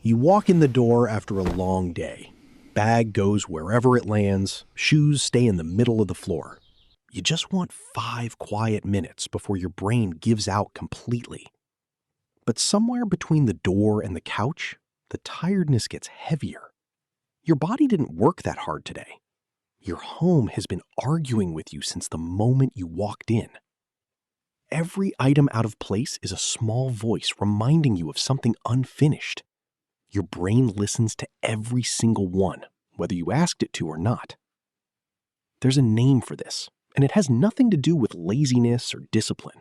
You walk in the door after a long day. Bag goes wherever it lands, shoes stay in the middle of the floor. You just want 5 quiet minutes before your brain gives out completely. But somewhere between the door and the couch, the tiredness gets heavier. Your body didn't work that hard today. Your home has been arguing with you since the moment you walked in. Every item out of place is a small voice reminding you of something unfinished. Your brain listens to every single one, whether you asked it to or not. There's a name for this, and it has nothing to do with laziness or discipline.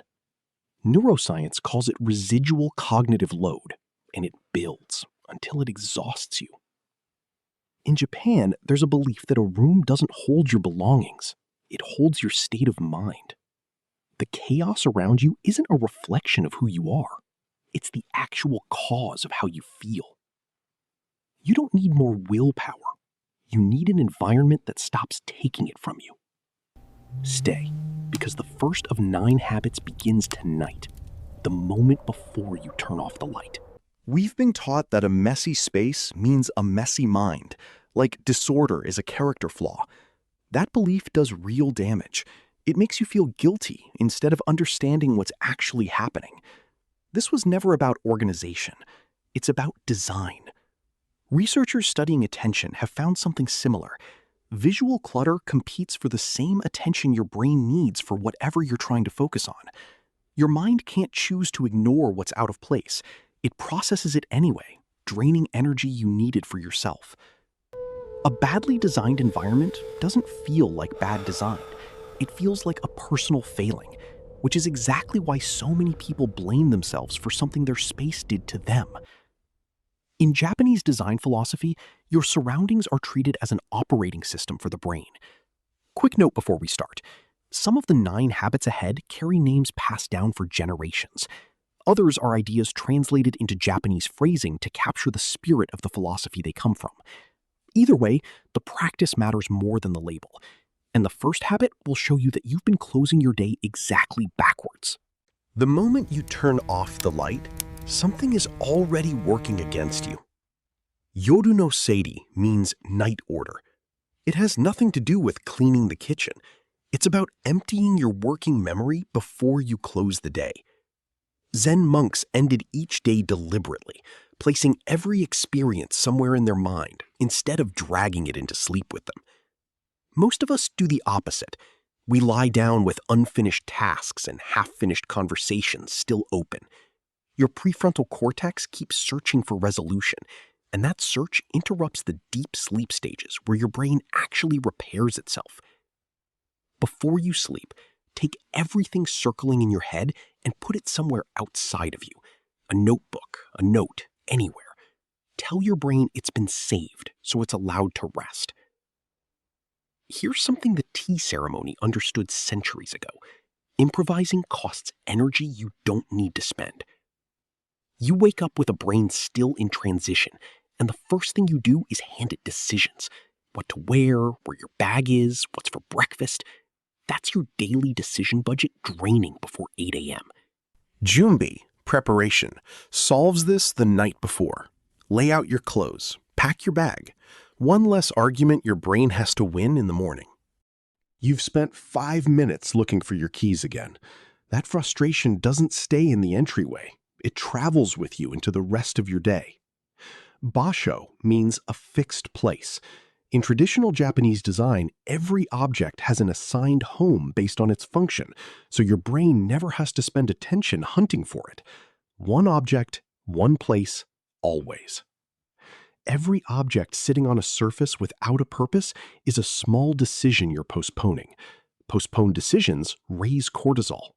Neuroscience calls it residual cognitive load, and it builds until it exhausts you. In Japan, there's a belief that a room doesn't hold your belongings. It holds your state of mind. The chaos around you isn't a reflection of who you are. It's the actual cause of how you feel. You don't need more willpower. You need an environment that stops taking it from you. Stay, because the first of 9 habits begins tonight, the moment before you turn off the light. We've been taught that a messy space means a messy mind, like disorder is a character flaw. That belief does real damage. It makes you feel guilty instead of understanding what's actually happening. This was never about organization. It's about design. Researchers studying attention have found something similar. Visual clutter competes for the same attention your brain needs for whatever you're trying to focus on. Your mind can't choose to ignore what's out of place. It processes it anyway, draining energy you needed for yourself. A badly designed environment doesn't feel like bad design. It feels like a personal failing, which is exactly why so many people blame themselves for something their space did to them. In Japanese design philosophy, your surroundings are treated as an operating system for the brain. Quick note before we start. Some of the 9 habits ahead carry names passed down for generations. Others are ideas translated into Japanese phrasing to capture the spirit of the philosophy they come from. Either way, the practice matters more than the label. And the first habit will show you that you've been closing your day exactly backwards. The moment you turn off the light, something is already working against you. Yoru no seiri means night order. It has nothing to do with cleaning the kitchen. It's about emptying your working memory before you close the day. Zen monks ended each day deliberately, placing every experience somewhere in their mind instead of dragging it into sleep with them. Most of us do the opposite. We lie down with unfinished tasks and half-finished conversations still open. Your prefrontal cortex keeps searching for resolution, and that search interrupts the deep sleep stages where your brain actually repairs itself. Before you sleep, take everything circling in your head and put it somewhere outside of you. A notebook, a note, anywhere. Tell your brain it's been saved so it's allowed to rest. Here's something the tea ceremony understood centuries ago. Improvising costs energy you don't need to spend. You wake up with a brain still in transition, and the first thing you do is hand it decisions. What to wear, where your bag is, what's for breakfast. That's your daily decision budget draining before 8 a.m. Junbi, preparation, solves this the night before. Lay out your clothes, pack your bag. One less argument your brain has to win in the morning. You've spent 5 minutes looking for your keys again. That frustration doesn't stay in the entryway. It travels with you into the rest of your day. Basho means a fixed place. In traditional Japanese design, every object has an assigned home based on its function, so your brain never has to spend attention hunting for it. One object, one place, always. Every object sitting on a surface without a purpose is a small decision you're postponing. Postponed decisions raise cortisol.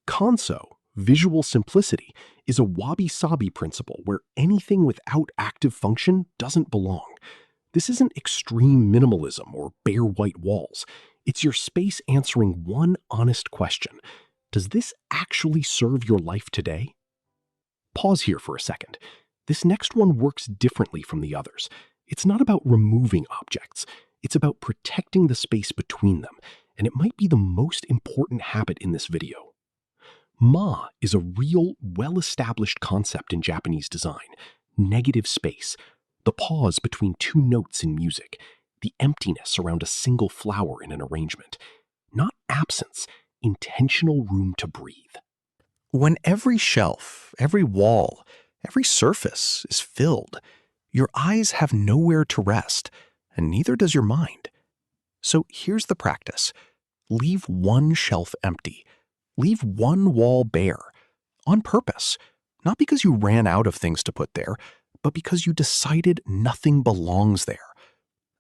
Kanso, visual simplicity, is a wabi-sabi principle where anything without active function doesn't belong. This isn't extreme minimalism or bare white walls. It's your space answering one honest question. Does this actually serve your life today? Pause here for a second. This next one works differently from the others. It's not about removing objects. It's about protecting the space between them, and it might be the most important habit in this video. Ma is a real, well-established concept in Japanese design. Negative space, the pause between two notes in music, the emptiness around a single flower in an arrangement. Not absence, intentional room to breathe. When every shelf, every wall, every surface is filled, your eyes have nowhere to rest, and neither does your mind. So here's the practice. Leave one shelf empty. Leave one wall bare. On purpose. Not because you ran out of things to put there, but because you decided nothing belongs there.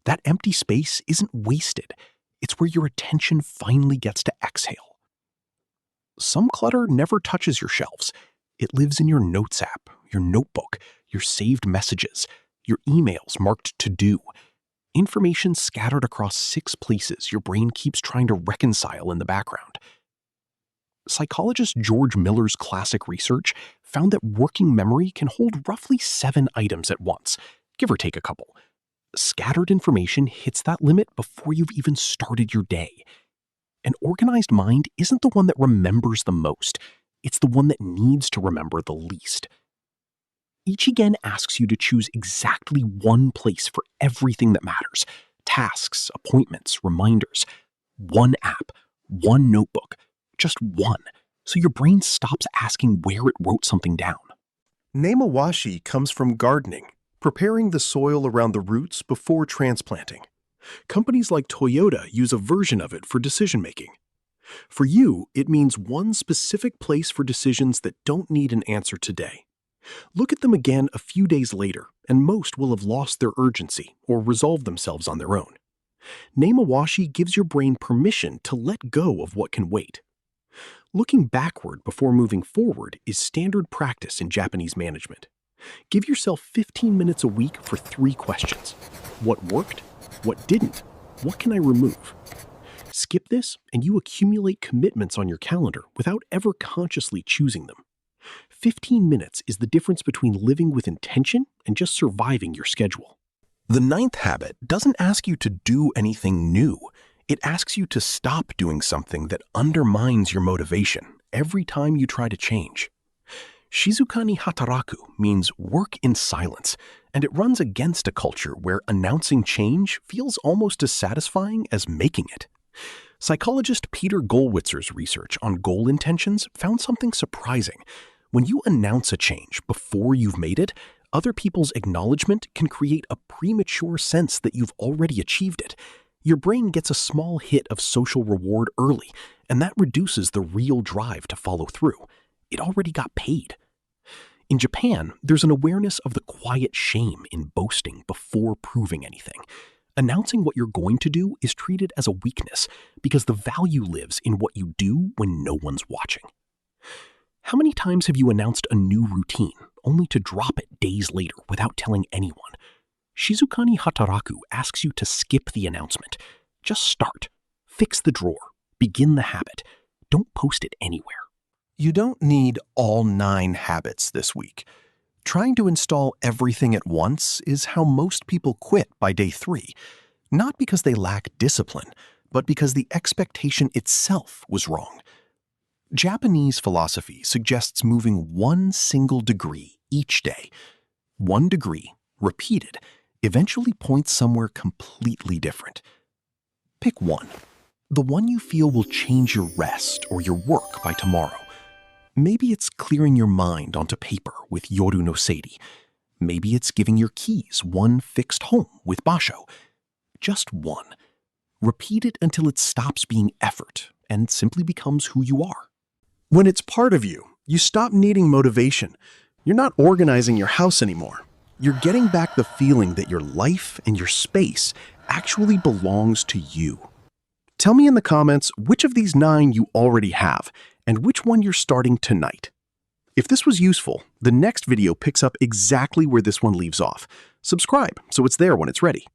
That empty space isn't wasted. It's where your attention finally gets to exhale. Some clutter never touches your shelves. It lives in your Notes app, your notebook, your saved messages, your emails marked to do. Information scattered across 6 places your brain keeps trying to reconcile in the background. Psychologist George Miller's classic research found that working memory can hold roughly 7 items at once, give or take a couple. Scattered information hits that limit before you've even started your day. An organized mind isn't the one that remembers the most. It's the one that needs to remember the least. Ichigen asks you to choose exactly one place for everything that matters. Tasks, appointments, reminders. One app, one notebook, just one, so your brain stops asking where it wrote something down. Nemawashi comes from gardening, preparing the soil around the roots before transplanting. Companies like Toyota use a version of it for decision-making. For you, it means one specific place for decisions that don't need an answer today. Look at them again a few days later, and most will have lost their urgency or resolved themselves on their own. Nemawashi gives your brain permission to let go of what can wait. Looking backward before moving forward is standard practice in Japanese management. Give yourself 15 minutes a week for 3 questions. What worked? What didn't? What can I remove? Skip this, and you accumulate commitments on your calendar without ever consciously choosing them. 15 minutes is the difference between living with intention and just surviving your schedule. The 9th habit doesn't ask you to do anything new. It asks you to stop doing something that undermines your motivation every time you try to change. Shizuka ni hataraku means work in silence, and it runs against a culture where announcing change feels almost as satisfying as making it. Psychologist Peter Gollwitzer's research on goal intentions found something surprising. When you announce a change before you've made it, other people's acknowledgement can create a premature sense that you've already achieved it. Your brain gets a small hit of social reward early, and that reduces the real drive to follow through. It already got paid. In Japan, there's an awareness of the quiet shame in boasting before proving anything. Announcing what you're going to do is treated as a weakness because the value lives in what you do when no one's watching. How many times have you announced a new routine only to drop it days later without telling anyone? Shizuka ni hataraku asks you to skip the announcement. Just start. Fix the drawer. Begin the habit. Don't post it anywhere. You don't need all 9 habits this week. Trying to install everything at once is how most people quit by day 3, not because they lack discipline, but because the expectation itself was wrong. Japanese philosophy suggests moving 1 single degree each day. 1 degree, repeated, eventually points somewhere completely different. Pick one. The one you feel will change your rest or your work by tomorrow. Maybe it's clearing your mind onto paper with Yoru no Seiri. Maybe it's giving your keys one fixed home with Basho. Just one. Repeat it until it stops being effort and simply becomes who you are. When it's part of you, you stop needing motivation. You're not organizing your house anymore. You're getting back the feeling that your life and your space actually belongs to you. Tell me in the comments which of these 9 you already have and which one you're starting tonight. If this was useful, the next video picks up exactly where this one leaves off. Subscribe so it's there when it's ready.